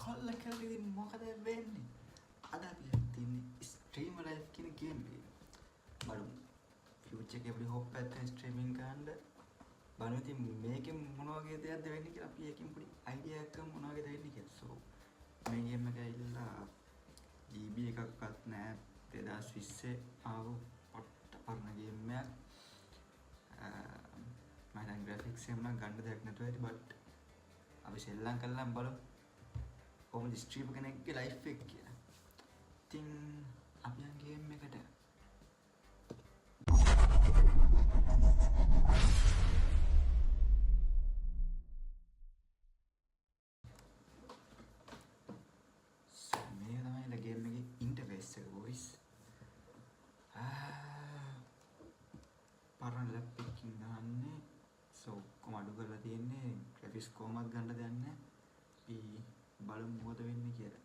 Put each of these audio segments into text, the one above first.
කොල්ල කියලා ඉතින් මොකද වෙන්නේ? අද අපි තින්නේ ස්ට්‍රීමර් ලයිෆ් කියන ගේම් එක. බලමු. ෆියුචර් එකේ අපිට හොප් එකක් ස්ට්‍රීමින් කරන්න. බලමු ඉතින් මේකෙන් මොන වගේ දෙයක්ද වෙන්නේ කියලා අපි එකකින් පොඩි අයිඩියා එකක් ගමු මොන වගේද වෙන්නේ කියලා. සෝ මේ ගේම් එක ඇවිල්ලා GB එකක්වත් නැහැ. 2020 ආව පොට්ට පරණ ගේම් එකක්. මම දැන් ග්‍රැෆික්ස් එහෙම නම් ගන්න දෙයක් නැතුව ඇති බට් අපි සෙල්ලම් කරලා බලමු කොහොමද ස්ට්‍රීමර් කෙනෙක්ගේ ලයිෆ් එක කියලා. ඉතින් අපි යන් ගේම් එකට මේ තමයි ගේම් එකේ ඉන්ටර්ෆේස් එක boys. පරණ ලැප් එකකින් ගහන්නේ සෝ කොහොම අඩු කරලා තියෙන්නේ ග්‍රැෆික්ස් කොහොමද ගන්න දෙයක් නැහැ. අපි බලමු මොකද වෙන්නේ කියලා.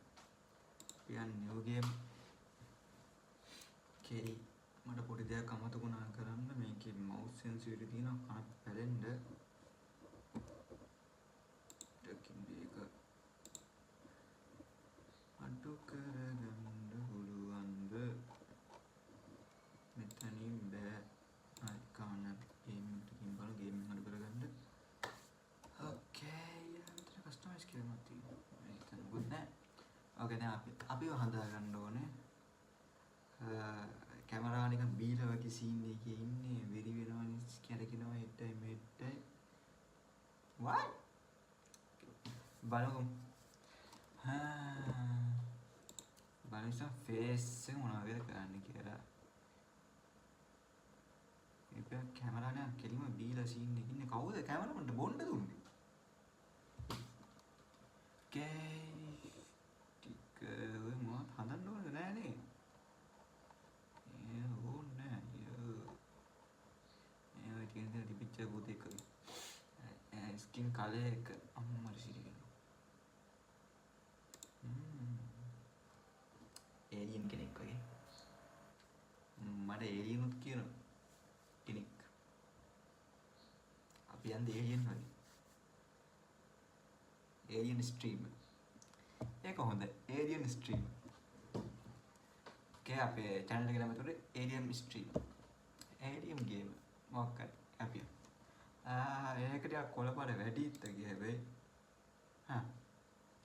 අපි යන් නිව් ගේම් කේ මට පොඩි දෙයක් අමතක වුණා කරන්න. මේකේ මවුස් සෙන්සිටිවිටි තියෙනවා කනක් පැලෙන්න. ටකින් මේක අඩු කරගන්න පුළුවන්ද? මෙතනින් බෑ. හරි කවන්න ගේම් එකකින් බලමු ගේම් එක අඩු කරගන්න. ඕකේ මෙතන කස්ටමයිස් කියලා මත තියෙනවා. මේක නුඹුත් නෑ. ඕකේ දැන් අපිව හදා ගන්න ඕනේ. කැමරා නිකන් බීලා වගේ සීන් එකේ ඉන්නේ වෙරි වෙනවනේ කැරකිනවා හෙට්ටයි මෙට්ටයි. what බලමු. බලමු ෆේස් එක මොනවා වගේද කරන්න කියලා. මේක කැමරා නේ කෙලිම බීලා සීන් එකේ ඉන්නේ. කවුද කැමරාමන්ට බොන්න දුන්නේ? ටික ඔය මොකක්ද හදන්න ඕනද නෑනේ. ඕනේ නෑ ඔය තියෙන ටිපිච්ච බුදෙක් වගේ ස්කින් කලර් එක අම්මර සිරිගෙන ඒලියන් කෙනෙක් වගේ මට ඒලියනුත් කියනවා කෙනෙක්. අපි යන්නේ ඒලියන් වගේ ඒලියන් ස්ට්‍රීමර්. ඒක හොඳ ඒලියන් ස්ට්‍රීමර්. okay අපේ channel එක නම තුනේ ඒලියන් ස්ට්‍රීමර්. ඒලියන් ගේම් මොකක්ද අපි ඒක ටිකක් කොළපාර වැඩිත් ගියේ හැබැයි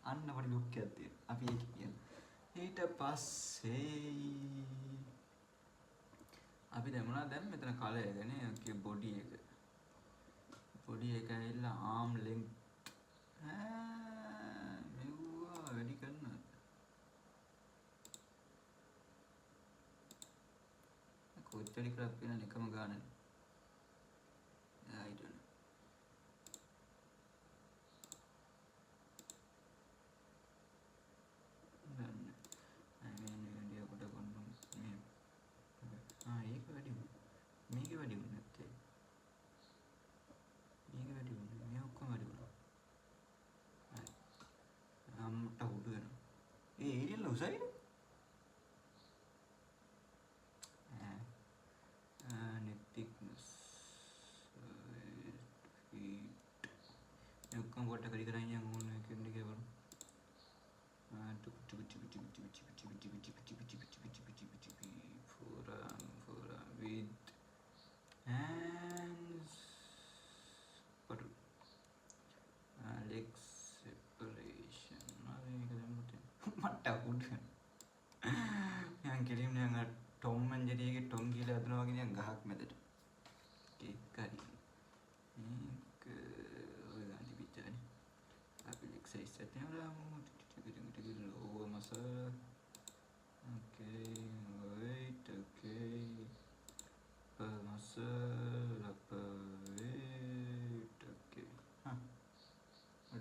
අන්න පොඩි ලුක් එකක් තියෙනවා. අපි ඒක කියනවා. ඊට පස්සේ අපි දැමුණා දැන් මෙතන කලර් එක නේ ඔකේ බොඩි එක. බොඩි එක ඇවිල්ලා ආම් ලෙන්ත් මෙව්වා වැඩි කරනවා. කොච්චර කරත් වෙන එකම ගානනේ. I don't know. ඒක වැඩි වුණා. මේක වැඩි වුණා නැත්තේ. මේක වැඩි වුණා. මේ ඔක්කොම වැඩි වුණා. හරි. අම්මට උඩු වෙනවා. ඒරියල් උසයිනේ. net thickness feet ඔක්කොම කොට කඩි කරන් යන් ඕන කෙනෙක් කියලා බලමු. for with hands but leg separation මට උඩ යන් කෙලින් යන් ටොම් ඇන්ඩ් ජෙරි එකේ ටොම් කියලා හදනවා වගේ නිකන් ගහක් මැදට කේක් හරි මේක ඔය ගාලි පිටානේ අපි leg size එක තියනවා ටික lower muscle okay wait okay upper muscle upper weight okay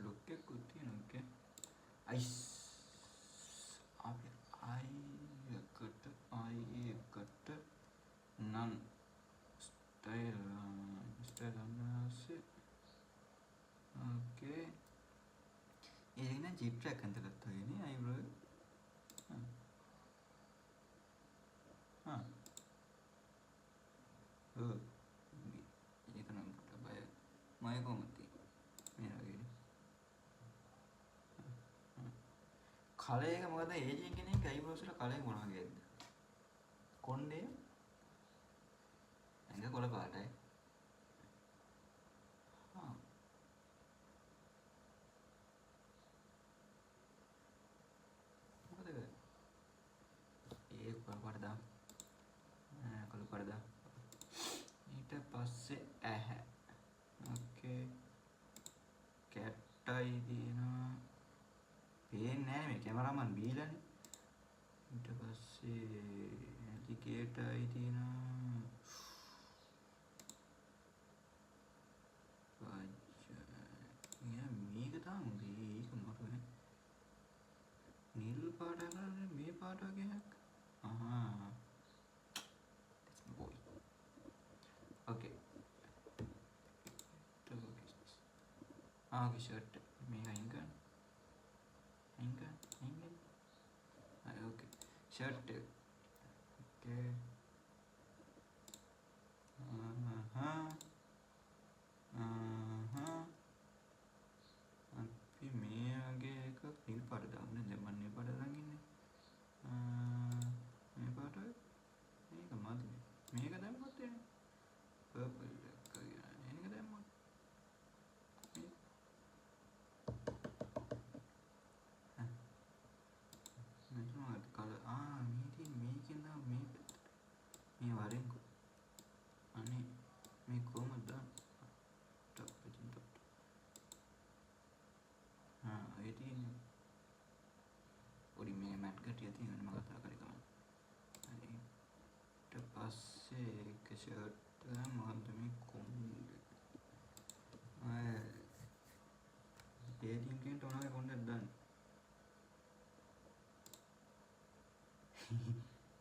look එක කුතිය okay ice අපි එකට නන් ස්ටයිල් අන්නසේ okay ඒක නේ ජීප් ට්‍රැක් අන්තගත වෙන්නේ අයිබ්‍රෝ ඒක නම් පොඩ බය මම කොහොමද මේ වගේ කලයක මොකද ඒජන් කෙනෙක් අයිබ්‍රෝස් වල කලය මොනවා වගේද? කොණ්ඩේ ඇඟ කොළ පාටයි. හා මොකද ඒ කොළ පාට දා කොළ පාට දා ඊට පස්සේ ඇහැ ඕකේ කැට්ටයි දිනවා පේන්නේ නැහැ මේ කැමරාමන් බීලානේ ඊට පස්සේ ඇලිගේටර්යි දිනවා මේක තමයි මේක මරුනේ නිල් පාට කරන්නේ මේ පාට වගේ එකක් ආහා boy okay okay shirt මේක අයින් කරන්න okay shirt okay අපි මේ වගේ එකක් නිල් පාට දාන්න දැන් මම නිල් පාට දාන් ඉන්නේ මේ පාට මේක මදි මේක දැම්මොත් එන්නේ පර්පල් එක කියන එක දැම්මොත් මේක කලර් මේකෙන් දා මේ පැත්තට මේ වරෙන්කෝ අනේ මේ කොහමද දාන්න ඒ තියෙන්නේ පොඩි මේ මැට් ගටිය තියෙනවා මම කතා කරේ ගමන් හරි ඊට පස්සේ ඒක ෂර්ට් එක මොකද්ද මේ කොණ්ඩේ ඒකින් කෙන්ට උනාගේ කොණ්ඩයක් දාන්න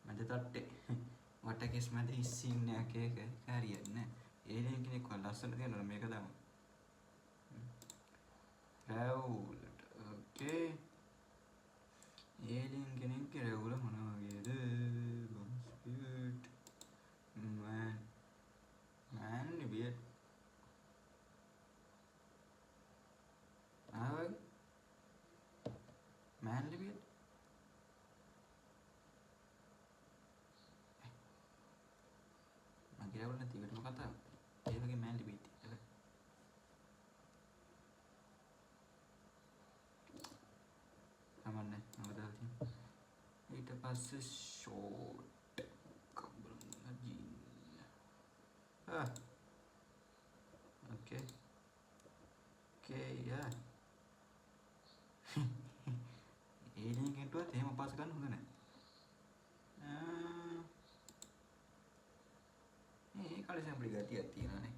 මැද තට්ටේ වටකෙස් මැද ඉස්සින්නේ එක හරියන්නේ ඒලියන් කෙනෙක් වල ලස්සන තියෙනවා මේක දාමු රැවුලට ඕකේ ඒලියන් කෙනෙක්ගේ රැවුල මොන වගේද ස්පීඩ් manly beard ආවයි manly beard මගේ රැවුල නැති වෙලම කතාව ඒ වගේ manly beard අමන්නේ නවදාලා තියෙන ඊට පස්සේ ෂෝට් කබ්බල ජීන් okay yeah ඒලියන් කෙන්ටුවත් එහෙම පාස ගන්න හොඳ නැහැ මේ කලේ සම්ප්‍රි ගතියක් තියෙනවානේ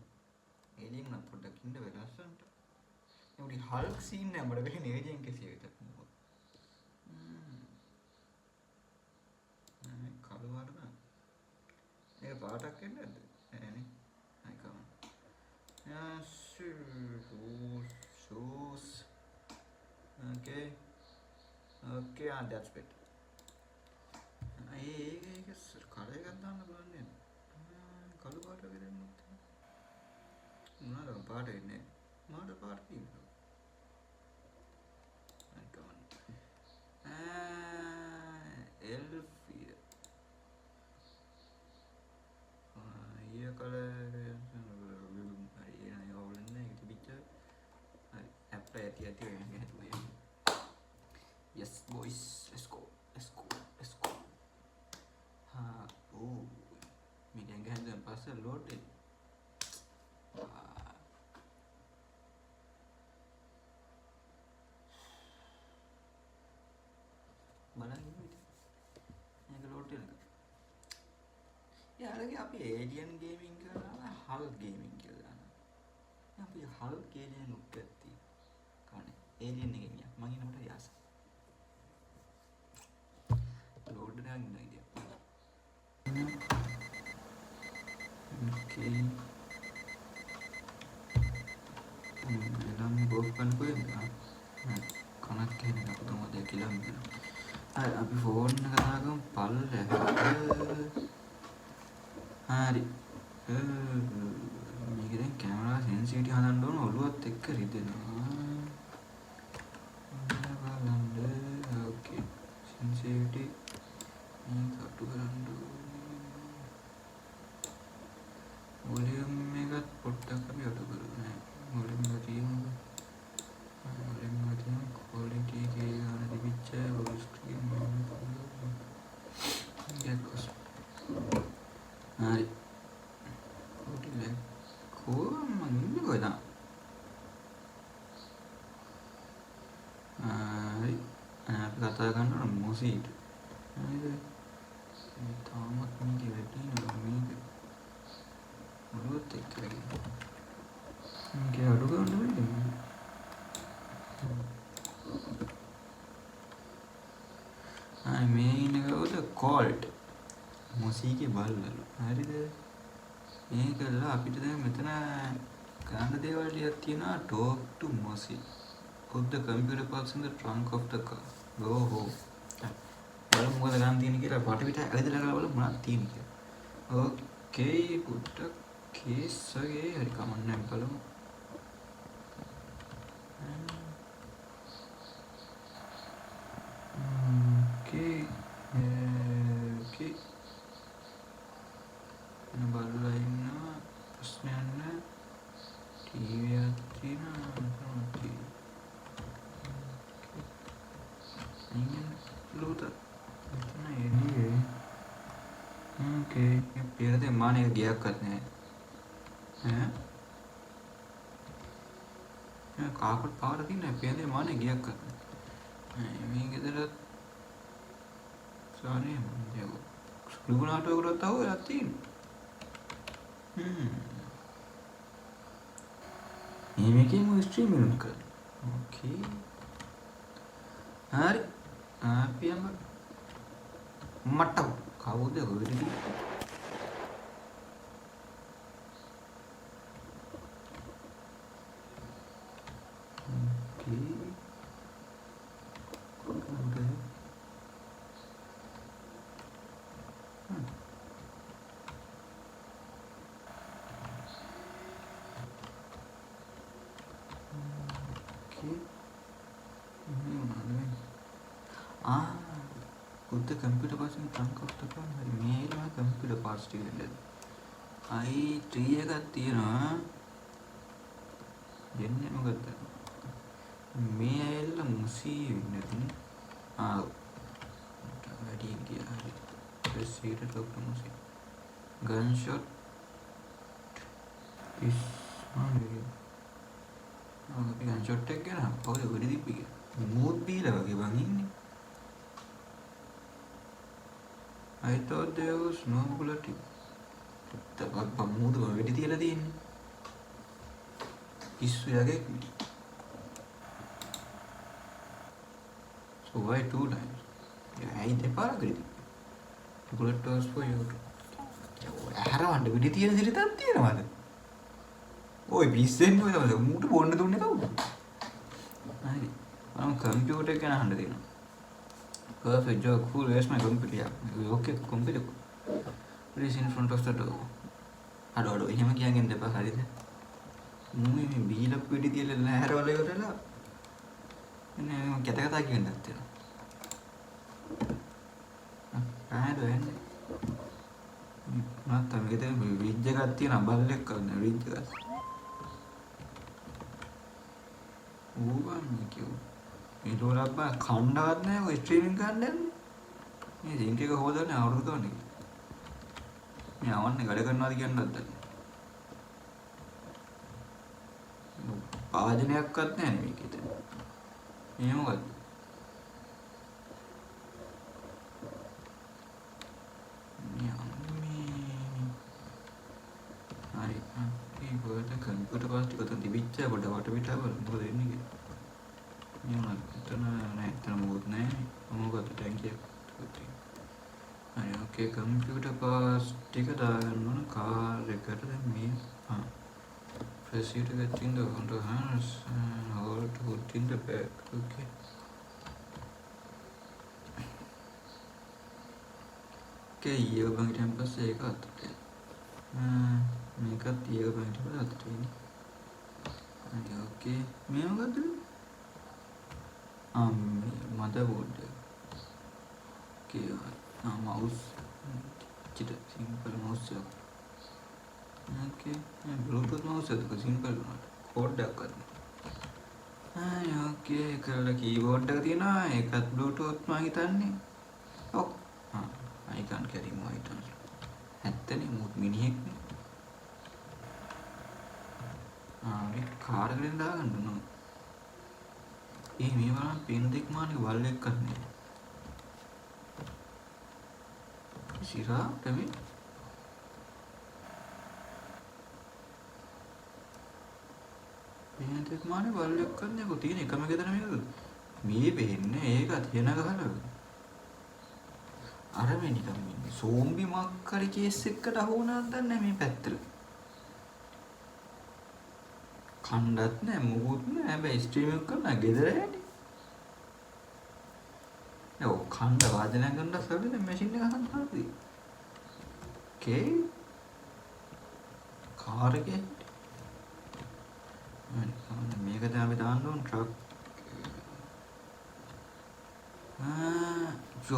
ඒලියන් නම් පොඩ්ඩක් ඉන්න වෙලස්සන්ට ඒ උඩි හල්ක් සීන් නෑ මට වෙන්නේ ඒලියන් කෙසේ විතර කළු පාට නෑ ඒක පාටක් වෙන්නේ නැද්ද නෑනේ I come. Yeah, shoes. Okay. Okay, that's better. ඒක කලර් එකක් දාන්න බලන්න නේද? කළු පාට වගේ දෙන්නත්. මොනවාද පාට වෙන්නේ? මොනවාද පාට තියෙන්නේ? I come. Elfie. ये colour yes boys let's go हाँ media gandan pasal loaded බලන්න මේක loaded යාළුවෝ අපි alien gaming කරනවා හල් gaming කියලා දානවා අපි හල් alien උත්පත්ති කවනේ alien එක ගියා මම ඉන්නකොට යාස load එකක් නෑ ඉතින් okay එනම් ගෝෆ් කරන්න කොහෙද කනක් කියන්නේ අපතම දෙයක් කියලා හිතනවා හරි අපි ෆෝන් එක කතා කරමු පල්ලෙහාට හරි මේක දැන් කැමරා සෙන්සිටිවිටි හදන්න ඕන ඔළුවත් එක්ක රිදෙනවා බලන්න ඕකේ හරි අපි කතා කරනවා මොසීට හරිද මේ තාමත් මේකේ වැඩි නේද මේක මොනවත් එක්ක වැඩි මේක අඩු ගන්න බැරිද මේ ඉන්න කවුද කෝල්ට් මොසීගේ බල්ලලු හරිද මේකලා අපිට දැන් මෙතන ගන්න දේවල් ටිකක් තියෙනවා talk to Mosi put the computer parts in the trunk of the car go home බලමු මොකද ගන්න තියෙන්නේ කියලා වටපිට ඇවිදලා බලමු මොනවද තියෙන්නේ කියලා ඕකේ පුට්ට කේස් එකේ හරි කමන්නේ බලමු ඕකේ ඕකේ බලලා ඉන්නවා ප්‍රශ්නයක් නැහැ ටීවී එකක් තියෙනවා ingen luta එතන එළියේ ඕකේ පෙරදේ මානේ ගියක්වත් නැහැ ඈ කාකට පාර දින්නේ පෙරදේ මානේ ගියක්වත් නැහැ මේ ගෙදර සානේ මම ලුගුණාට ඔයගොල්ලෝ තව එකක් තියෙනවා මේකෙම ස්ට්‍රීම් එකක් කරලා ඕකේ හරි අපි යමු මට කවුද ඔයදී put the computer parts in the trunk of the car හරි මේ ඉන්නවා computer parts ටික ඉල්ලද අයි tree එකක් තියෙනවා දෙන්නේ මොකද මේ ඇල්ල මුසී වෙන්නේ වැඩි ගියා හරි press here to talk to මුසී gunshot is on අපි gunshot එක ගන්න කවුද වෙඩි දීපි මූත් බීලා වගේ බං ඉන්නේ I thought there was no bullet. තවත් පම්මුද වෙඩි තියලා තියෙන්නේ. පිස්සු යගේ. So why 2 times? I දෙපාරක් ගිහින්. Bullet was for you. ආරවන්න වෙඩි තියෙන සිරිතක් තියෙනවද? ඔය පිස්සෙන් ඔය තමයි මූට බොන්න දුන්නේ කවුද? හරි. මම කම්පියුටර් එක ගැන අහන්න දෙනවා. Perfect job, cool, where's my computer? Yeah. Okay, computer. Please in front of the door. අඩෝ එහෙම කියන්න දෙපා හරිද? මේ බීලා පිටි තියලා නැහැරවල ඉවරලා එන්නේ කැත කතා කියන්නත් තියෙනවා. ආයෙත් වෙන්නේ. නැත්තම් මේකේ රිජ් එකක් තියෙනවා බල්ලෙක් කරන රිජ් එකක්. ඕවා කියෝ. මේ දොරබ්බා කණ්ඩාවත් නැහැ ඔය ස්ට්‍රීමින් ගන්න මේ ලින්ක් එක හොදන්නේ අවුරුදු ගානේ මේ අවන්නේ වැඩ කරනවාද කියන්නත් දන්නේ පාදනයක්වත් නැහැ මේකෙද මේ මොකද්ද හරි මේ වලට කම්පියුටර් පාස් ටික තන තිබිච්ච පොඩ වටපිට බලන්න මොකද වෙන්නේ කියලා okay computer parts ටික දාගන්න ඕන කාර් එකට දැන් මේ press it to get in the front of hands and hold to put in the back okay ඊයක බංගිටන් පස්සේ ඒක අතට මේකත් ඊයක බංගිට පස්සේ අතට එන්නේ හරි okay මේ මොකද්ද motherboard okay mouse simple mouse okay bluetooth mouse එක simple code එකක් ගන්න okay කරලා keyboard එක තියෙනවා ඒකත් bluetooth මම හිතන්නේ ඔව් I can't carry more items ඇත්තනේ මුත් මිනිහෙක් නේ මේ කාර් එකෙන් දාගන්න ඕන ඒ මේ බලන්න පින් දෙක මානේ වල් එක්ක කරන්නේ. සිරාට මේ පින් දෙක මානේ වල් එක්ක කරන්නේ කො තියෙන එකම ගෙදර මේක. මේ වෙන්නේ ඒක තියෙන ගහලා. අර මේ නිකන් මේ සෝම්බි මක්කරි කේස් එකකට අහු වුණාද දන්නේ මේ පැත්තට. කණ්ඩත් නෑ මොකුත් නෑ හැබැයි ස්ට්‍රීම් එක කරන ගෙදර ඇටි. ඔව් කණ්ඩ වාදනය කරන්න සල්ලි මැෂින් එක අහන්න හරි. okay කාර් එකේ මේක තමයි අපි දාන්න ඕන ට්‍රක්.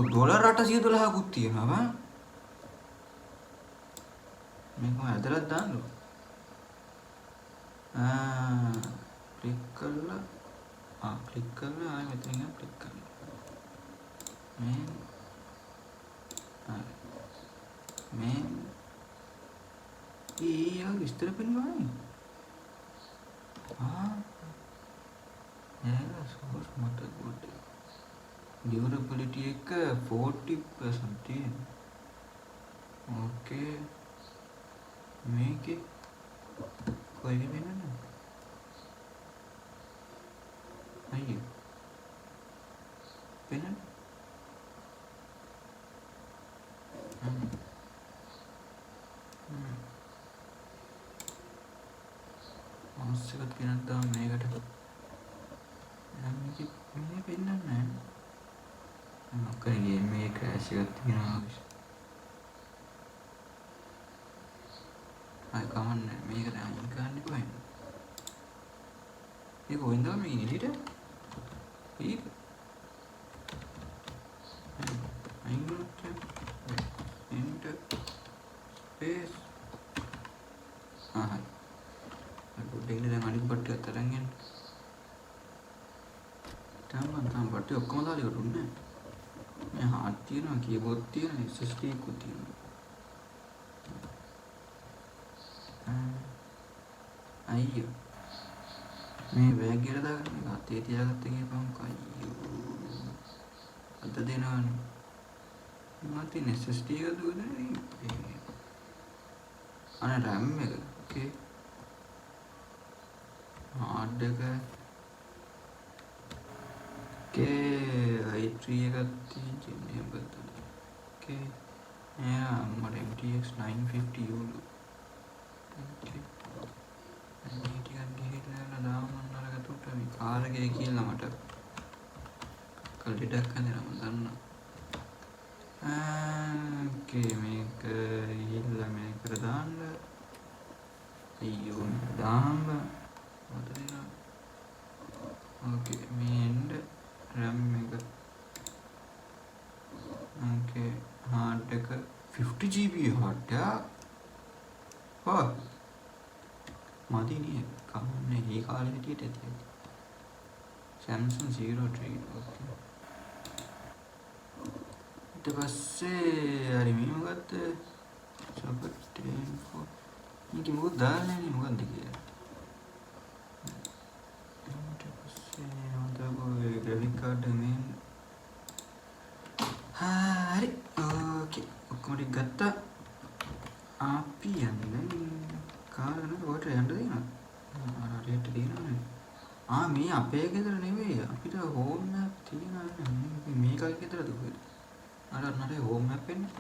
ඩොලර් 812කුත් තියෙනවා. මේක මම ඇදලා දාන්න ඕන. ක්ලික් කරලා ආයෙ මෙතන ක්ලික් කරනවා. මේ ඊයා විස්තර පෙන්වන්නේ. සෝස් මට ගොඩ ඩියුරබිලිටි එක 40% තියෙනවා. ඕකේ මේකේ කොයි වෙනවද? අයියෝ වෙනවද? මාස්කත් කෙනක් දාන්න මේකට මේ පෙන්නන්නේ නැහැ. මොකද මේ ක්‍රෑෂ් එකක් තියෙනවා. අය කමන්නේ මේකට අයින් කරන්න කොහෙන්ද? ඒක කොහෙන්ද මේ එළියට? ඒක අයින් කරලා enter space හරි. පොඩ්ඩක් ඉන්න දැන් අනිත් බට්ටිය අතරන් යන්න. තාම බට්ටිය ඔක්කොම දාලා ඉවරුන්නේ නැහැ. මේ හાર્ඩ් තියෙනවා කීබෝඩ් තියෙනවා SSD එකකුත් තියෙනවා. අයියෝ මේ බෑග් එකට දාගන්න එක අතේ තියාගත්ත ගියපන්කෝ අයියෝ අද දෙනවනේ මට තියෙන SSD එක දුවන්නේ අනේ RAM එක ඕකේ hard එක i3 එකක් තියෙන්නේ බද්දන ඕකේ එයා මට MTX 950 යූලු කාරගේ කියලා මට කල්ඩිටක් හදලා මම දන්නවා. ඕකේ මේක ඉල්ල මේකට දාන්න. අයියෝ දාන්න මට දෙනවා. ඕකේ මේ එන්න RAM එක. ඕකේ hard එක 50GB hard එක. හා මදිනේ කන්නේ මේ කාලේ හිටියට ඇති. Samsung 03 okay. ඊට පස්සේ හරි මේ මොකද්ද? සබට් 10 මේක මොකද දාන්නේ නේ මොකද්ද කියලා. ඊට පස්සේ හොඳ graphic card මේ හරි ඕකේ ඔක්කොම ටික ගත්තා. අපි යන්නේ කාරණා කොට යන්න දෙනවා. හරියට දිනවනේ. මේ අපේ ගෙදර නෙවෙයි අපිට හෝම් මැප් තියෙනවා මේකයි ගෙදරද කොහෙද අර නඩේ හෝම් මැප් එන්නේ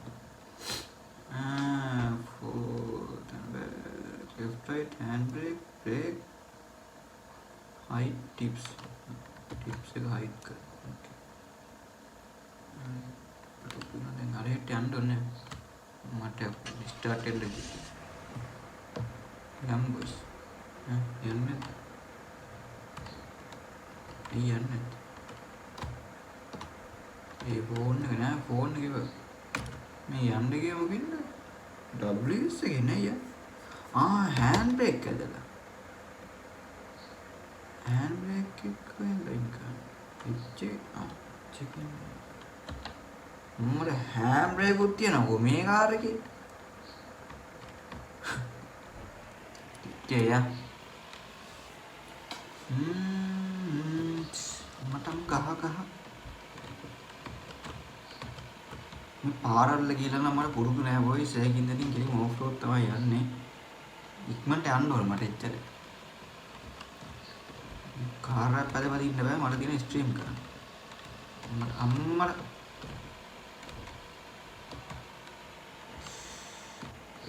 left right hand brake brake height tips එක height කර ඕකේ දැන් හරියට යන්න ඕනේ මට ස්ටාර්ට් වෙන්න යම් බොස් යන්නේ යන්නේ ඒ ෆෝන් එක නෑ ෆෝන් එක මේ යන්න ගියේ මොකින්ද WS එකේ නෑ හෑන්ඩ් බ්‍රේක් ඇදලා හෑන්ඩ් බ්‍රේක් එක වෙන්න ඉච්චේ චෙකින් මොකද හෑන්ඩ් බ්‍රේක් උත් තියනවා මේ කාර් එකේ ඉච්චේ යා මේ පාරවල් ගිහලා නම් මට පුරුදු නෑ බොයිස්. ඒකින්ද ඉතින් කෙලිම ඕෆ් රෝඩ් තමයි යන්නේ. ඉක්මනට යන්න ඕන මට එච්චර. කාර් එක පැදපද ඉන්න බෑ මට දින ස්ට්‍රීම් කරන්න. මට අම්මලා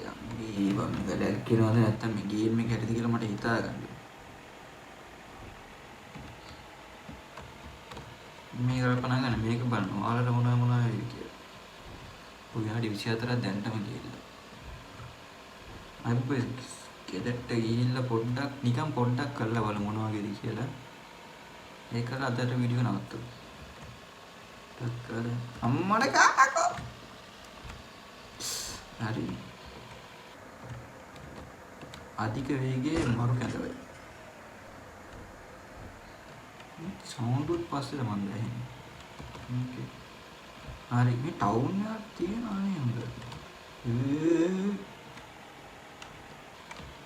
යම්මේ වම් වැඩක් කියනවාද නැත්තම් මේ ගේම් එක හැටිද කියලා මට හිතා ගන්න. මේක කල්පනා කරන්න මේක බලන්න. ඔයාලට මොනවා වෙයි කියලා. ඔය විනාඩි 24ක් දැන්ටම ගිහිල්ලා. අනිත් ගෙදරට ගිහිල්ලා පොඩ්ඩක් නිකන් පොඩ්ඩක් කරලා බලමු මොනවා වගේද කියලා. ඒකල අදට වීඩියෝ නවත්තමු. ටක්කර අම්මඩ කාකෝ. හරි. අධික වේගයේ මරු කැඳවයි. සවුන්ඩ් උත් පස්සේ මම දැනෙන්නේ. ඕකේ. හරි මේ ටවුන් එකක් තියෙනවා නේ හොඳ.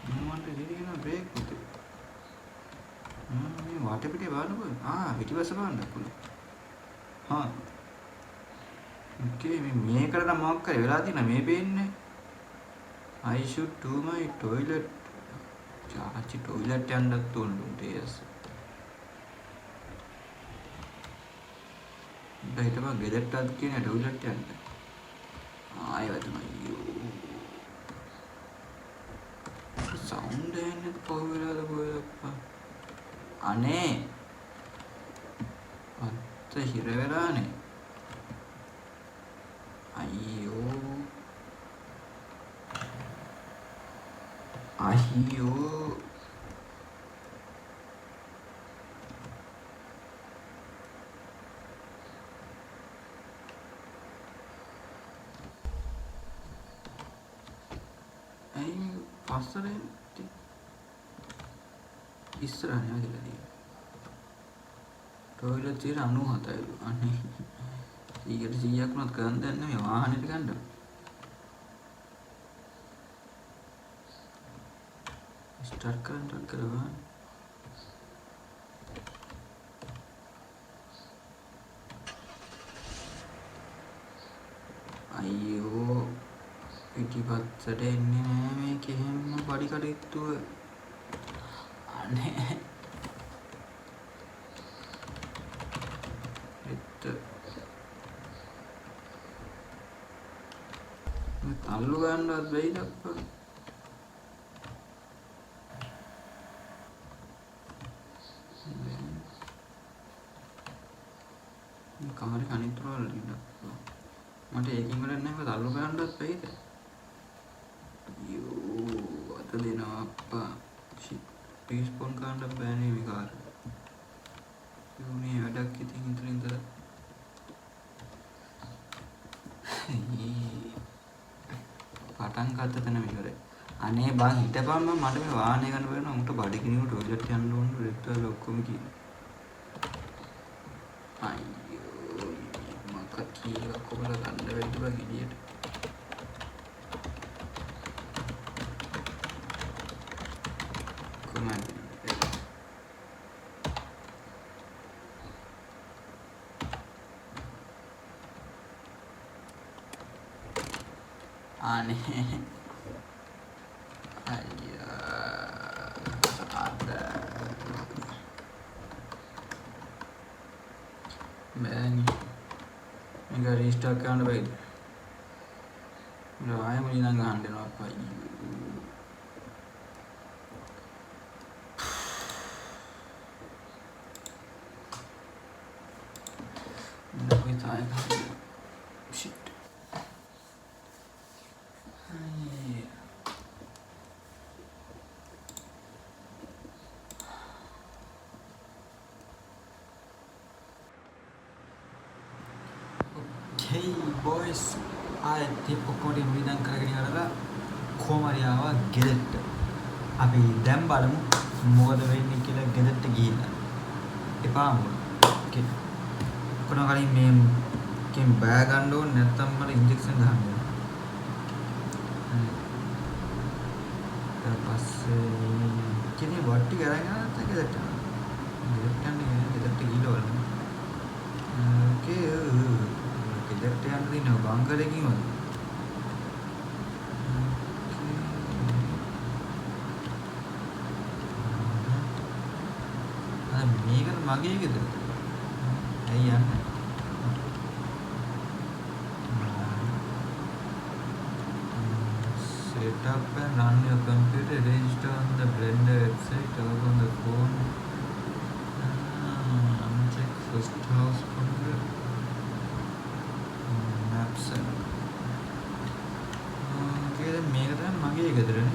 මන්ට දෙවියන බ්‍රේක් උතේ. මේ වාට පිටේ බලන්නකෝ. පිටිපස්ස බලන්න පුළුවන්. හා. ඕකේ මේකට නම් මොකක් කරේ වෙලා තියෙන මේ පේන්නේ. I should do my toilet. චාචි ටොයිලට් යන්නත් උන්ට එස්. බයිටම ගෙදරටත් කියන ටොයිලට් යන්න. ආයෙත් තමයි. සවුන්ඩ් එන්නේ කොහොමද කොහෙද? අනේ. අත්ත හිර වෙලානේ. අයියෝ. අයියෝ. පස්සරෙන් ඉස්සරහට යනවා කියලා. ටොයිලට් තියෙන 97යිලු. අනේ 100ක් නත් කරන් දැන් මේ වාහනේට ගන්න. ස්ටාර්ට් කරනවා. අයියෝ පිටිපස්සට එන්නේ නෑ මේක එහෙම පඩි කඩਿੱත්තුව. අනේ මේ තල්ලු ගන්නවත් බැයිද අප්පා. මේ කාරේ කනිතුරවල ඉන්න අප්පා. මට ඒකින් වල නැහැ තල්ලු ගන්නවත් බැයිද. අයියෝ අත දෙනවා අප්පා. රිස්පොන් කරන්න බෑනේ මේ කාර්. මේ වැඩක් ඉතින් ඉඳලා පටන් ගත්ත තැන ඉවරයි. අනේ බං හිටපන් මම මට මේ වාහනේ ගන්න බැරි උන්ට බඩගිනිනු ටොයිලට් යන්න ඕන රෙට්ටල් ඔක්කොම කියන. අයියෝ මක කීයක් කොහොමද ගන්න බැරිද බං එළියට. කොහමද? අනේ අයියා අද බෑනි මේක රීස්ටාර්ට් කරන්න බැයිද? මම ආයෙම ඉඳන් ගහන්න දෙනවා අප්පා. මේ තායි shit. Hey boys, ආයෙත් ඔක්කොම විඳන් කරගෙන ඉවරලා කොහමරි ආවා ගෙදරට. අපි දැන් බලමු මොකද වෙන්නේ කියලා ගෙදරට ගිහිල්ලා. එපා මොකද? කොනවා කලින් මේ කෙන් බෑ ගන්න ඕනේ නැත්නම් මට ඉන්ජෙක්ෂන් ගහන්න ඕනේ. ඊට පස්සේ කෙනේ වට්ටි කරගෙන නැත්නම් ගෙදරට. ගෙදරට යන්නේ ගෙදරට ගිහලා බලමු. අංකලකින් වගේ. මේකට මගේ ගෙදර. ඇයි යන්නේ? Set up and run your computer. Register on the Blender website or on the phone. Uncheck first house computer. Maps. Okay, මේක තමයි මගේ ගෙදරනේ.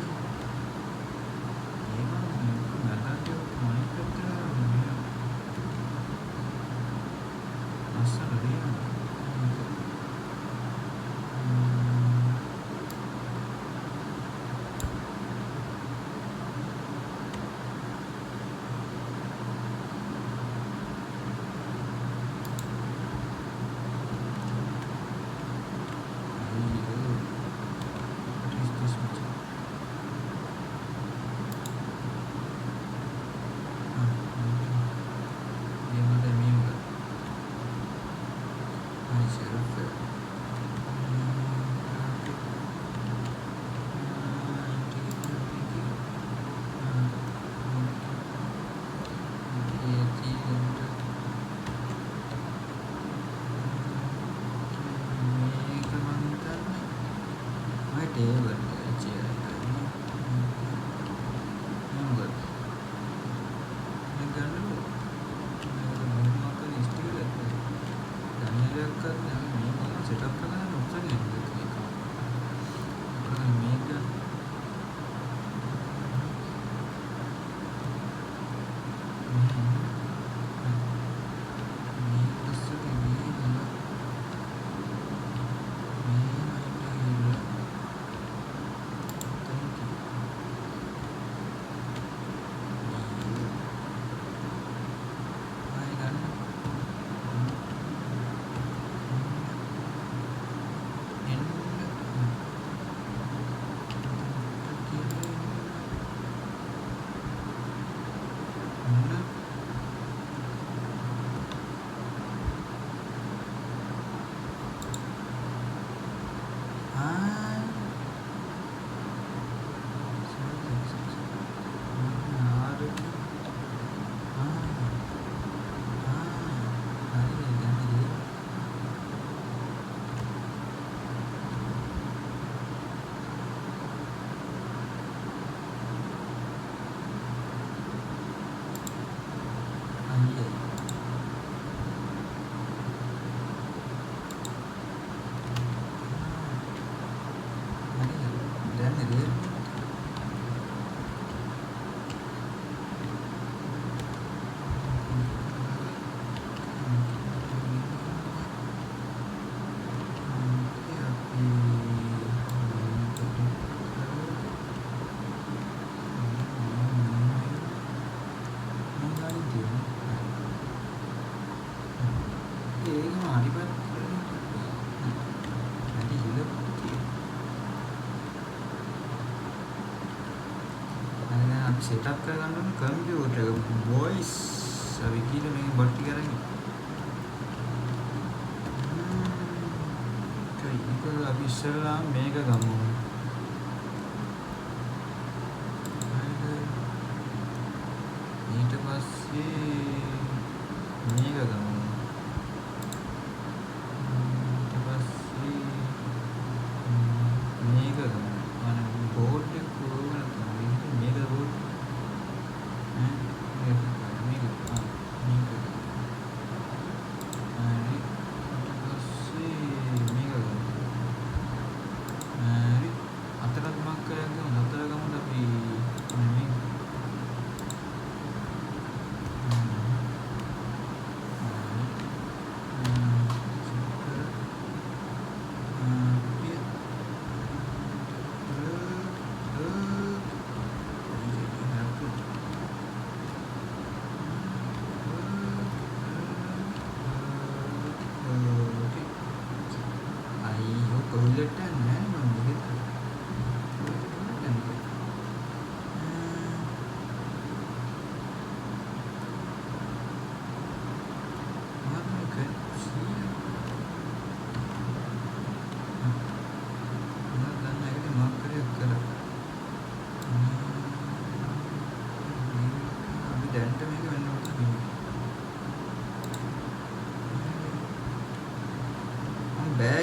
सेटअप කරගන්න ඕන කම්පියුටර් එක වොයිස් අපි කියන මේ බට් ටික අරගෙන ඒක අපි ඉස්සෙල්ලා මේක ගමු ඊට පස්සේ මේක ගමු ඊට පස්සේ මේක ගමු අනේ බෝඩ් එක කොහොමද තමයි මේක බෝඩ්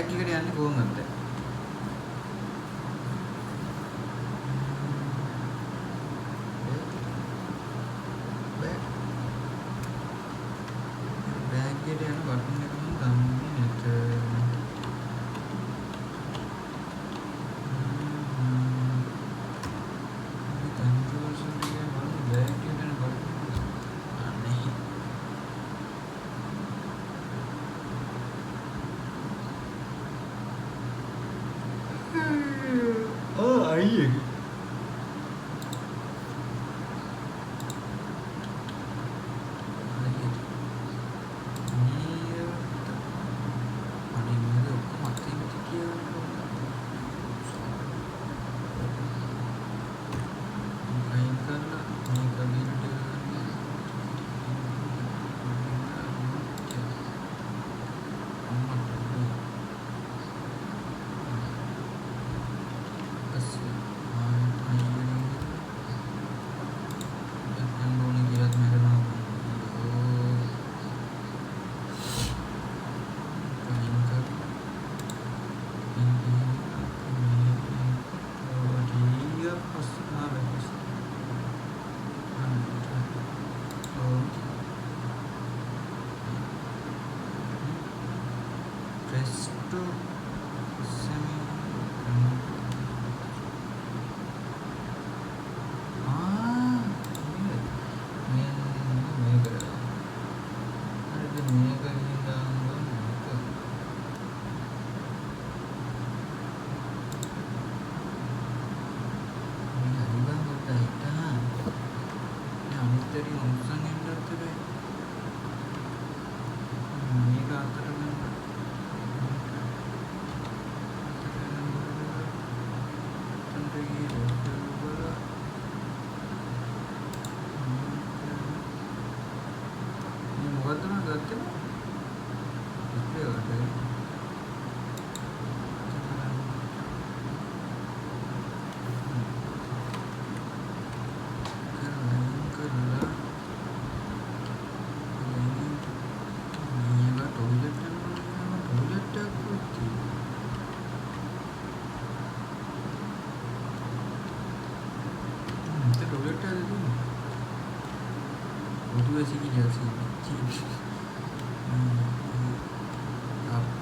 එකට යන්නේ කොහොමද? බෑග් එකට යන බටන් එක මම දන්නේ නැත.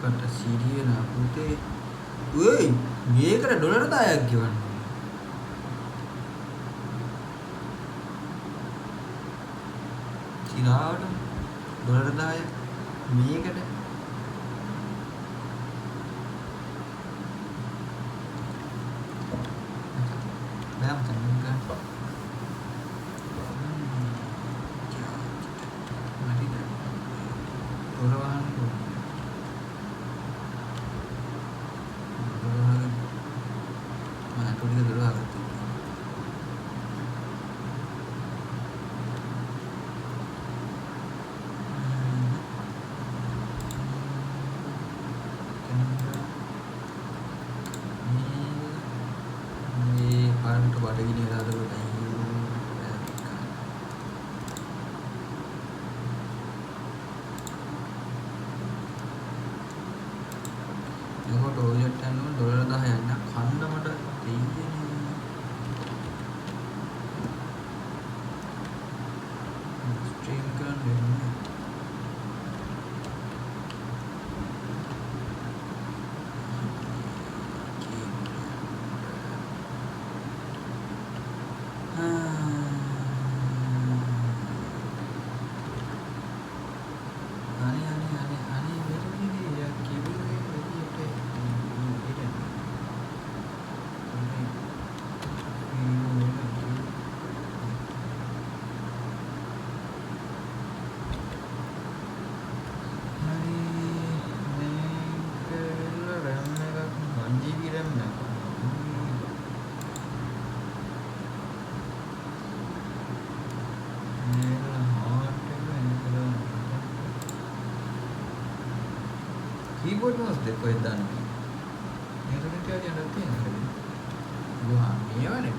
අපකට සිරිය නා පුතේ. ඔයි මේකට ඩොලර් 10ක් ගෙවන්න. සිරාවට ඩොලර් 10ක් මේකට බෑම් තමයි ගන්න. keyboard mouse දෙක ඔය දාන්න. මේකට ටිකක් යන්න තියෙනවා. ගුහා මේවනේ.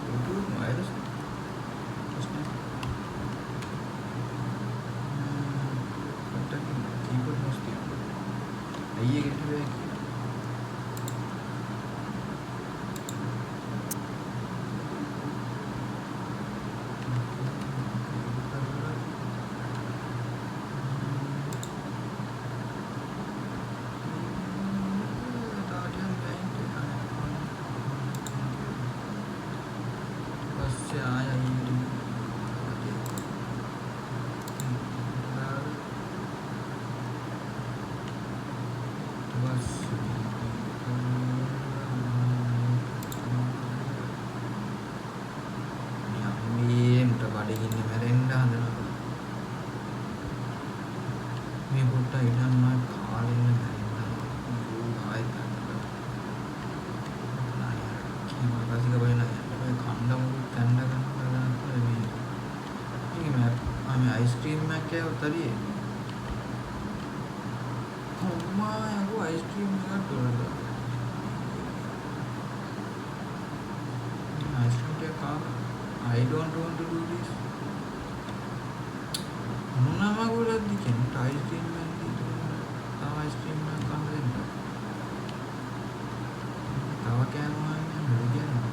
Bluetooth wireless. contact keyboard mouse තියෙනවා. අයියේ ගෙට වෙයි. මේ පොට්ට ඉඩන්නා කාලෙන්න නැරින්නා ආයෙත් කසික බයින කණ්ඩ මුකුත් තැන්න ගන්න මේ අයිස්ක්‍රීම් එකක් කෑවොත් හරියේ අම්මා යකෝ අයිස්ක්‍රීම් එකක් තොරලා අයිස්ක්‍රීම් එකක් I don't want to do this මොනම ගොඩක්ද කියන්නේ අයිස්ක්‍රීම් එකක් දීලා තව අයිස්ක්‍රීම් එකක් කන්න දෙන්න තව කෑමක් නෑ කියන්නේ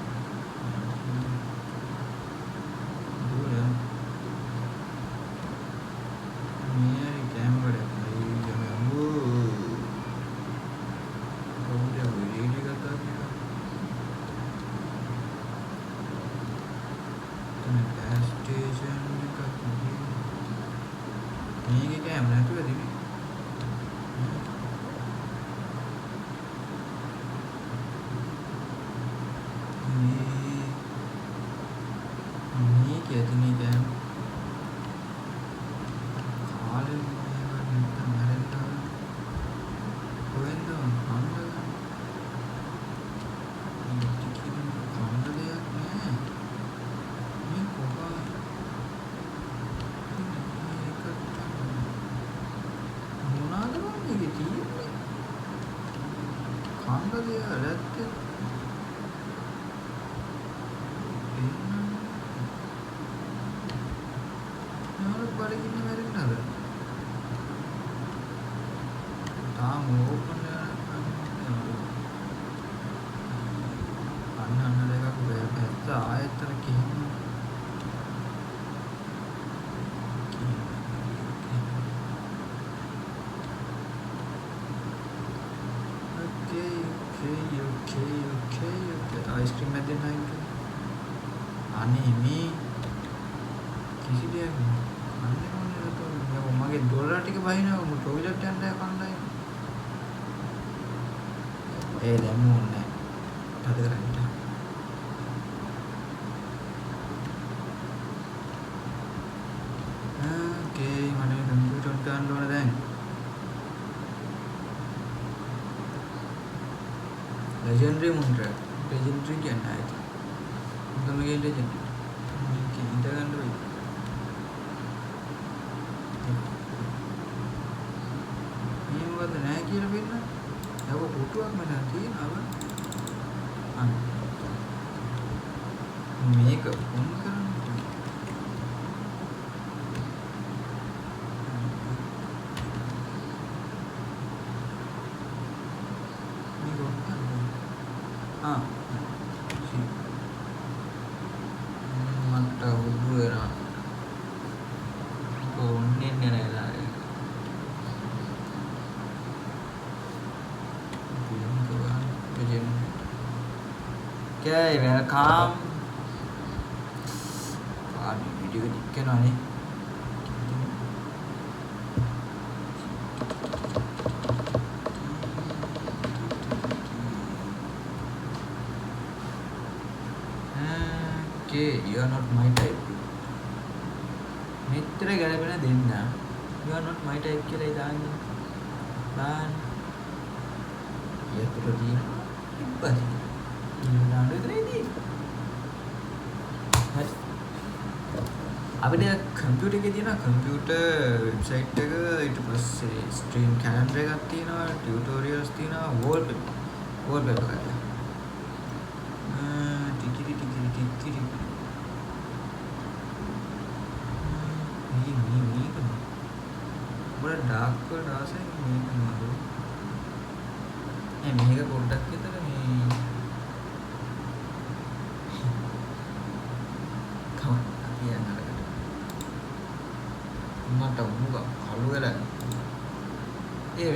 අයිස්ක්‍රීම් එකක් දෙන්න හිටියේ. අනේ මේ කිසි දෙයක් අන්නේ මොනවද මගේ ඩොලර් ටික බහිනවා මම ටොයිලට් යන්න කන්නයි. ඒ දැන් මොන්නේ. හද කරන්න. ඕකේ මම කම්පියුටර් ගන්න ඕන දැන්. legendary moontrack legendary කියන්නේ ආයිත් මොකමගේ legendary මේක ඉඳ ගන්න වෙයි මේ මොකද නැහැ කියලා වෙන්න යව පුටුවක් මට තියෙනවා අන්න මේක ඔන් කරන්න Okay, welcome. Video dikit nih. Okay, you are not my type. Mitra galapena denna. You are not my type කියලා ඉදාන්නේ. දාන්න. ඊට තියෙන ඉබ්බරි. දාන්න විතරයිදී. හරි. අපිට කම්පියුටර් එකේ තියෙන කම්පියුටර් වෙබ්සයිට් එක ඊට පස්සේ ස්ට්‍රීම් කැලෙන්ඩර් එකක් තියෙනවා, ටියුටෝරියල්ස් තියෙනවා, වෝල්පේපර් එකක්. ඩාර්ක් වලට ආසයි මේක නේද? මේක පොඩ්ඩක් විතර මේ කවන්න කියන අරකට මට උඹ කළු වෙලා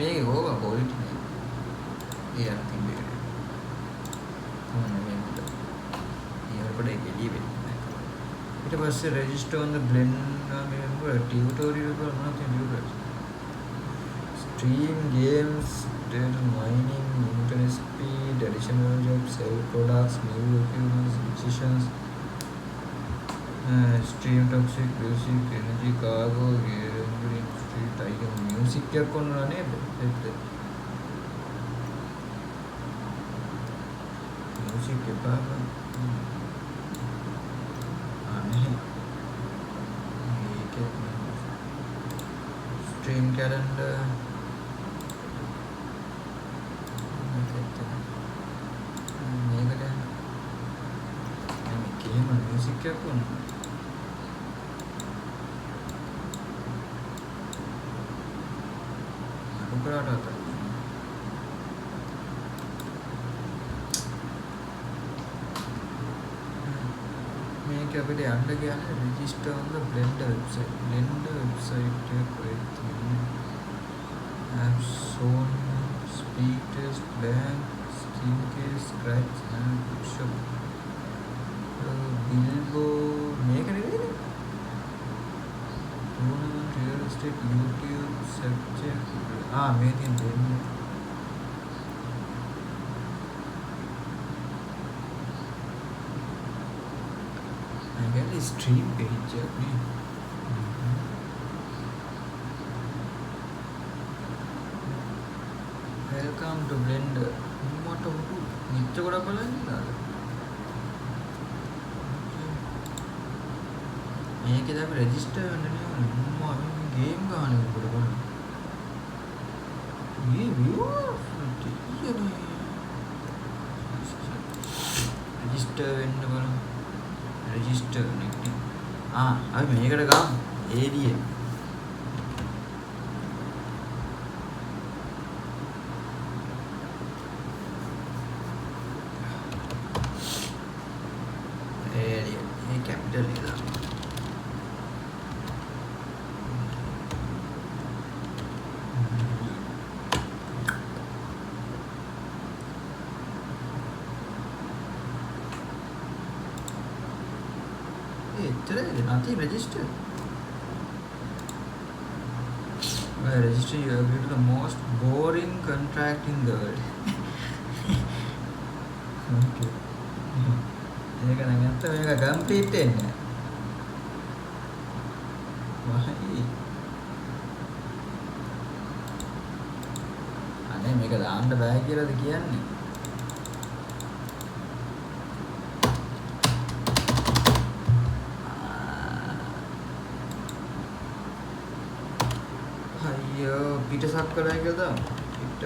මේක ඕක පොලිටි නේ අර තිබ්බේ කොහොමද මේකට ඊවරපඩ එළිය වෙන්නේ ඊට පස්සේ register on the blend මේ ටියුටෝරියල් වල මොනවද තියෙන්නේ stream games, data mining, internet speed, additional jobs, sell products, new equipment, decisions, stream toxic, music, energy, cargo, gear, industry, tiger, new music එකක් කොනලා නේද? මියුසික් එපා. අනේ මේක ස්ට්‍රීම් කැලෙන්ඩර් music එකක් වුණා. අර කරාට අත. මේක අපිට යන්න කියන්නේ register on the Blender website. Blender website එක කොහෙද තියෙන්නේ? Apps, Sony, speakers, blank, screen case, scratch and picture. Bilbo මේක නෙවෙයිද? Tournament, real estate, YouTube, subject. මේ තියෙන දෙන්නේ. I got a stream page එක නේ. Welcome to Blender. මට මෙච්ච ගොඩක් බලන්නේ. මේකේ අපි රෙජිස්ටර් වෙන්න නේ මම ගේම් ගන්න උඩ බලන්න. මේ viewer තියෙන්නේ. රෙජිස්ටර් වෙන්න බලන්න. රෙජිස්ටර් නෙක්ටි. අපි මේකට ගමු. ADA. ADA. මේ කැපිටල් එක දාමු. Nothing register. By register, you agree to the most boring contract in the world. Okay. මේක නම් ඇත්ත මේක කම්ප්ලීට් වෙන්නේ. වහයි. අනේ මේක දාන්න බෑ කියලාද කියන්නේ? පිට සක් කරලා කියලා පිට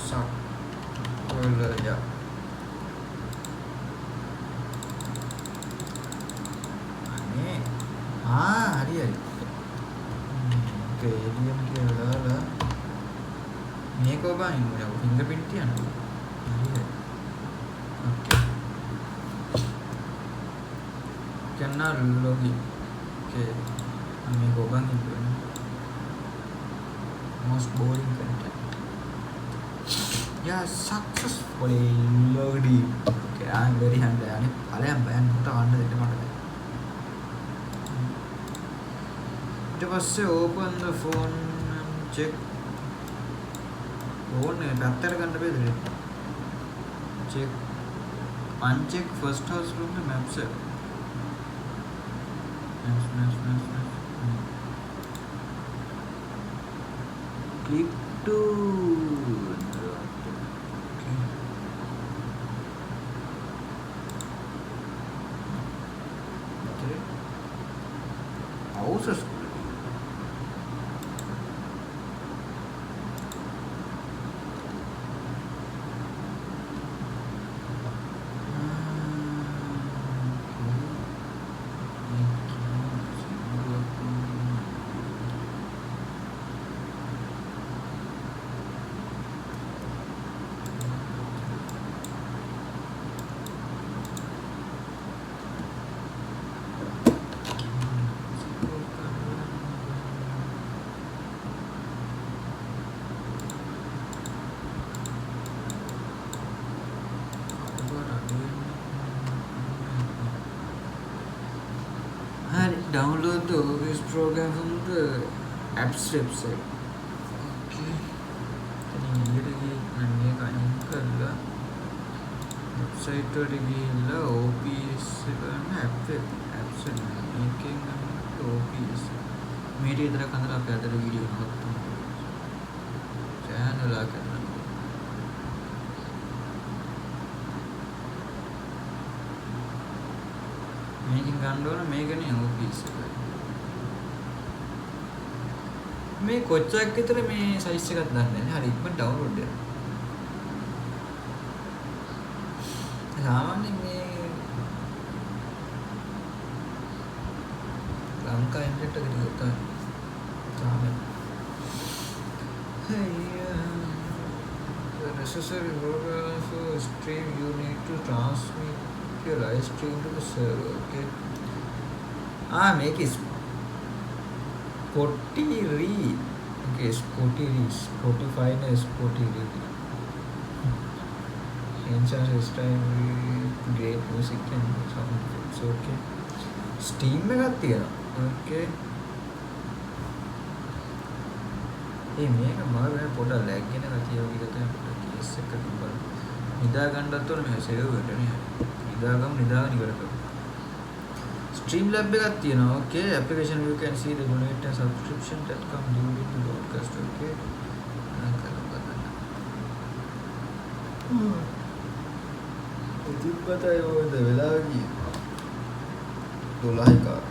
සක් කරලා යා අනේ හරි හරි ඒලියන් කියලා දාලා මේක ඔබයින් මොකද ෆින්ගර්ප්‍රින්ට් තියනවා හරි ඕකේ කන්නා ලොගින් ඕකේ මේක ඔබන් ඉන්න most boring content. Yeah, successfully loaded. Okay, I'm very hungry. I am bad. Not under the matter. It was so open the phone and check. Phone better can be check. Uncheck first house room the maps. Maps. Click to okay. Houses. Download the OBS program from the apps website. Okay. Then මේක අයින් කරලා website වලට ගිහිල්ලා OBS ගන්න apps මේකෙන් OBS මේ ටික විතර කඳලා අපි අද වීඩියෝ නවත්තමු. channel එක කරනවා. මේකෙන් ගන්න ඕන මේකනේ OBS එක. මේ කොච්චරක් විතර මේ සයිස් එකක් දන්නේ නැහැ. හරි ඉක්මනට ඩවුන්ලෝඩ් වෙනවා. සාමාන්‍යයෙන් මේ ලංකා ඉන්ටර්නෙට් එක දිගට තමයි. The necessary programs for stream you need to transmit your live stream to the server. Okay. Make it Spotify. Okay, Spotify and Spotify. Enjoy this time with great music and sound effects. Okay. Steam එකක් තියෙනවා. Okay. මේක මාර වෙන පොඩක් lag වෙන ගතිය වගේ තමයි පොඩක් කේස් එකක් තිබ්බා. නිදා ගන්නත් ඕනේ මේ සේව් වෙන්න නේ. නිදාගමු නිදාගෙන ඉවර කරමු. Streamlab එකක් තියෙනවා. Okay, application you can see the donate and subscription that come during the broadcast. Okay. ඉතිපතයි ඔයද වෙලා ගියේ 12යි කාර.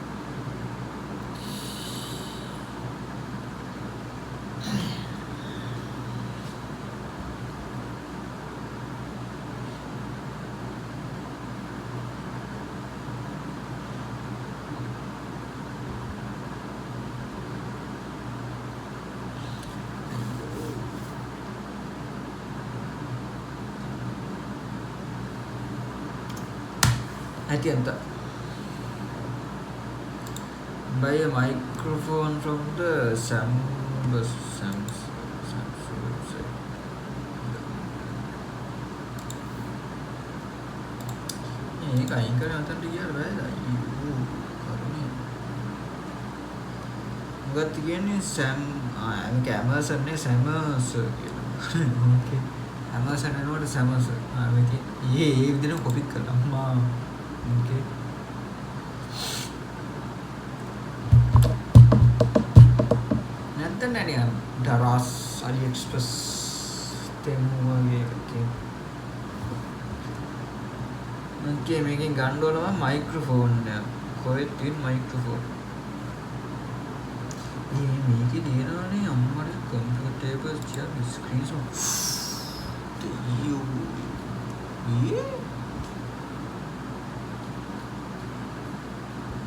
Buy a microphone from the Samsung website. මේක අයින් කරලා අතට ගියාට බෑද? අයියෝ කරුණේ. මොකක්ද කියන්නේ මේක Amazon නේ Samsung කියලා. ඕකේ. Amazon නෝට Samsung. මේක ඒ විදිහට කොපි කරලා අම්මා. Okay. නැත්නම් නෑ දරස් AliExpress තෙමු වගේ එකක්. Okay, මේකෙන් ගන්න ඕන මයික්‍රොෆෝන් එක. කොහෙද තියෙන මයික්‍රොෆෝන්? මේකේ තියෙනවනේ අම්මට කම්පියුටර් chair screen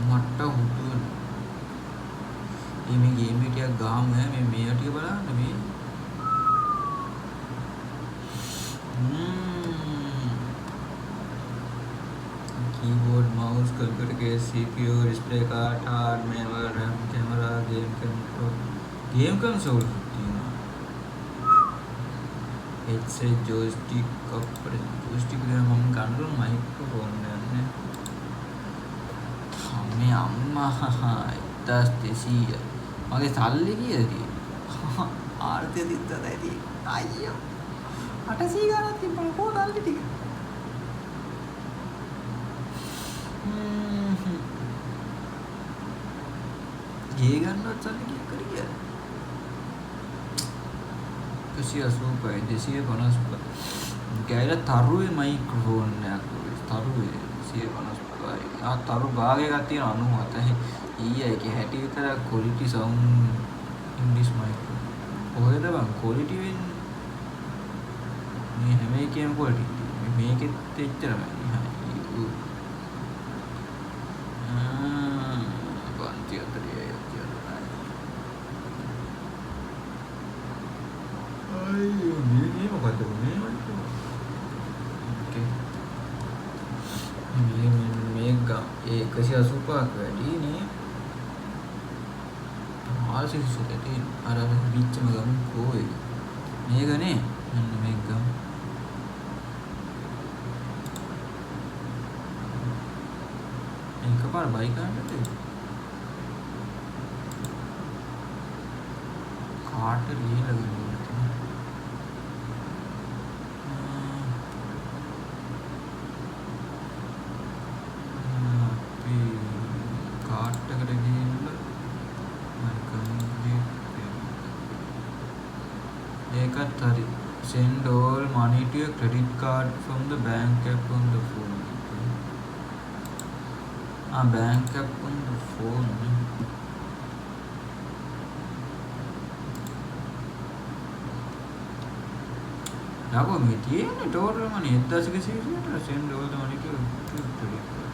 මට හුදුන මේ ගේම් එක ටිකක් ගාමු මේ ටික බලන්න මේ keyboard mouse computer case CPU display card hard memory RAM camera game console තියෙනවා headset joystick අපේ joystick එක මම ගන්න මයික්‍රොෆෝන් යන්නේ මේ අම්මා 1200 මගේ සල්ලි කීයද ආර්ථය තිත්තද ඇති අයියෝ 800 ගානක් තිබ්බම කොහොමද සල්ලි ටික ගේ ගන්නවත් සල්ලි කීයක් කරි කියලා 180 250 ගෑලා තරුවේ මයික්‍රොෆෝන් එකක් තරුවේ 150 තරු භාගයක් තියෙනවා 97 ඊයේ හැටි විතර quality sound English micro ඔයද බං quality වෙන්නේ මේ හැම එකේම quality මේකෙත් එච්චරමයි පන්ති අතරේ අයියෝ මේ මොකද මේ ඕකේ මේක 185ක් වැඩි නේ ආසිසුතේ අර බීච්චම ගමු කොයි මේකනේ මෙන්න මේක ගමු එකපාර බයික් ගන්නද කාට ලියලා ගන්න කාට් එකට ගිහිල්ලා මම ඒකත් හරි. Send all money to a credit card from the bank app on the phone. Bank app on the phone. याको मिटिए ने total money 10 के send all the money to credit card.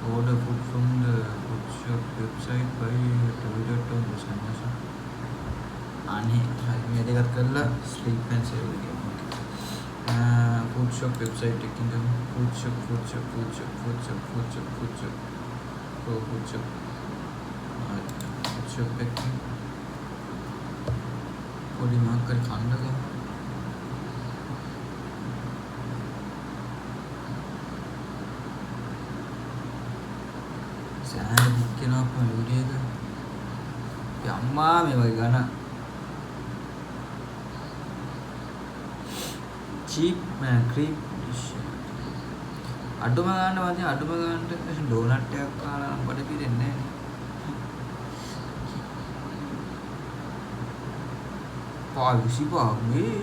Order food from the food shop website by toilet on the Amazon. Ani, मैं देखा कल्ला sleep and save again. Food shop website taking them food shop packing. कोडी mark कर खाने लगा. සෑහෙන book වෙනවා අපේ video එක. අම්මා මේ වගේ ගන්න. cheap cream dish. අඩුම ගන්න වදින අඩුම ගන්නට ඩෝනට් එකක් කාලා නම් බඩ පිරෙන්නේ නැහැ නේ. පාවිසි පාන්නේ.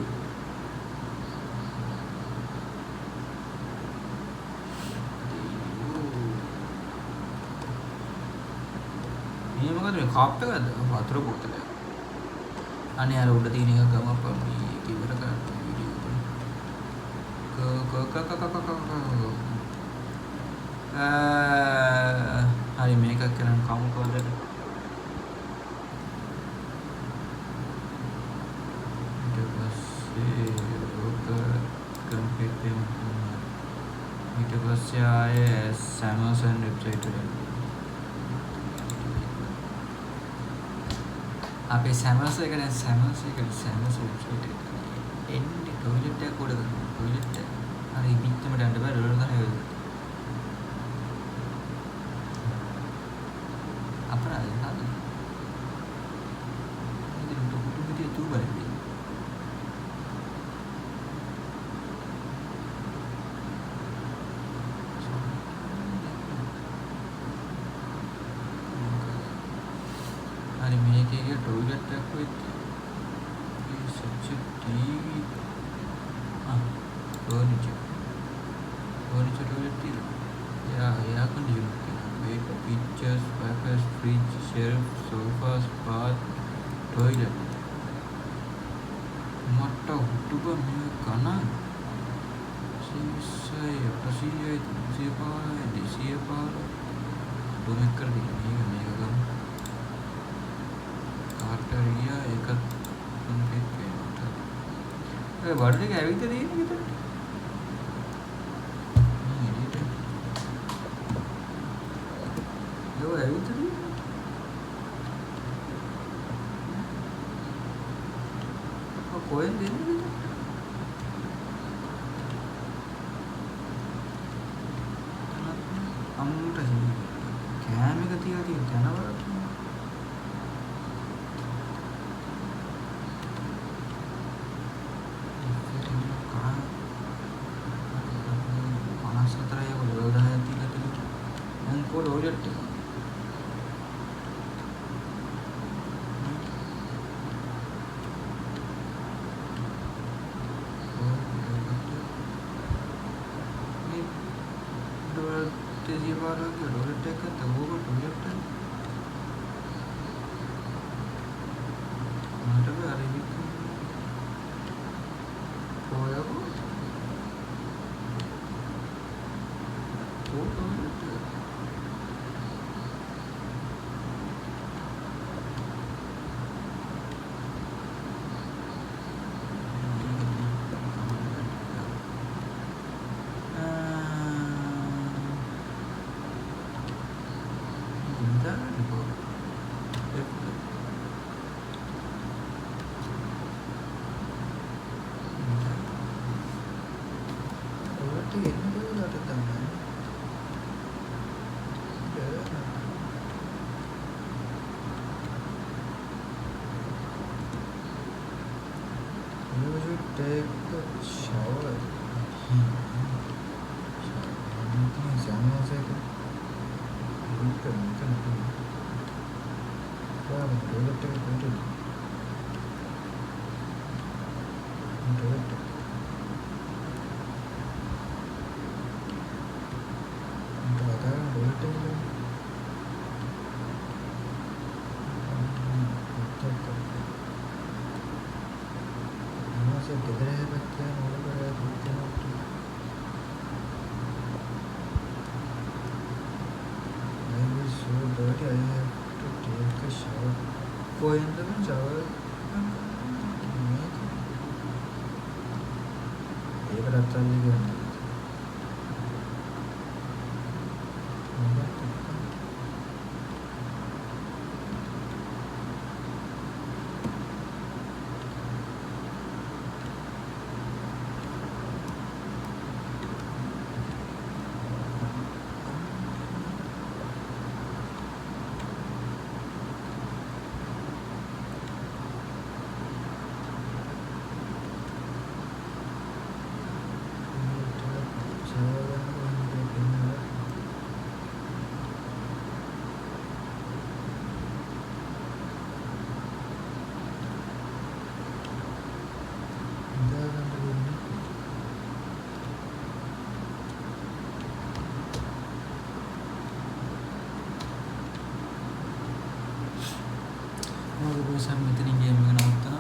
මොකද මේ කප් එකද වතුර බෝතලයක්. අනේ අර උඩ තියෙන එක ගම අප මේ ඉවර කරන්න වීඩියෝ එක. හරි මේකක් කරන් කමු කොහෙද? ඊට පස්සේ ඔක කම්ප්ලීට් වෙනවා. ඊට පස්සේ ආයේ Amazon වෙබ්සයිට් එකට අපේ Samsung එක දැන් Samsung වෙබ්සයිට් එක එන්නේ ටොයිලට් එක උඩ ගන්න ටොයිලට් එක හරි පිටතම යන්න බෑ ඩොලර් ගන්න අපරාධ නේද ඉතින් ඩොක්ටර් විදිය තු බලන්න हरी मेरे के टॉयलेट तक कोई सच टीवी फर्नीचर टॉयलेट थी या condition wet pictures packers fridge shelf sofas bath toilet मट्टा हुट्टुब में कना सिसय पसीय दिसेपाल दिसियपाल डोमेक कर दिया मेगा गम කාටරියා එකත් කම්ප්ලීට් වෙනවා. ඒ වර්ඩ් එක ඇවිත් තියෙන්නේ කිතර. මේ එළියට. ඒක ඇවිත් තියෙන්නේ. කොහෙන්ද දෙන්නේ කිතර? අම්මට කෑම එක තියලා තියෙන තැනවලට टॉयलेट तेजी बार के टॉयलेट का तो वो टॉयलेट मतलब अरे भी होया वो टॉयलेट take a shower. මෙතන තියෙනවා. කොහොමද ටොයිලට් එක කොහෙද? ටොයිලට් එක. ටොයිලට් එක. මොනවද ගෙදර හැබැයි dirty. I have to take a shower. Koyenda में shower एक रात चलने के बाद Sam මෙතනින් ගේම් එක නවත්තන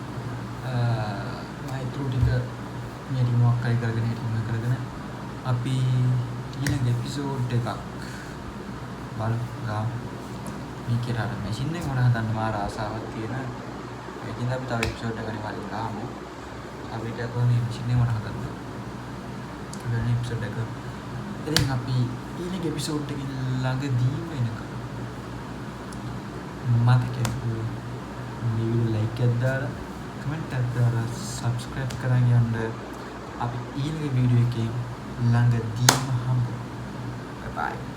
මයිත්‍රෝ ටික මේ රිමෝට් කරගෙන කරගෙන අපි ඊළඟ එපිසෝඩ් එකක් බලමු. මේකේ අර මැෂින් එක මොන හදන්න මාර ආසාවක් තියෙන. ඒකින්ද අපි තව එපිසෝඩ් එකක් ගන්න ගාමු. අපිට කොහොමද මැෂින් එක මොන හදන්න. වෙන එපිසෝඩ් එක. ඉතින් අපි ඊළඟ එපිසෝඩ් එකේ ළඟදී වෙනකම් මතකයි මේ වීඩියෝ ලයික් එකක් දාලා කමෙන්ට් එකක් දාලා සබ්ස්ක්‍රයිබ් කරන් යන්න. අපි ඊළඟ වීඩියෝ එකේ ළඟදීම හම්බ වෙමු. බයි.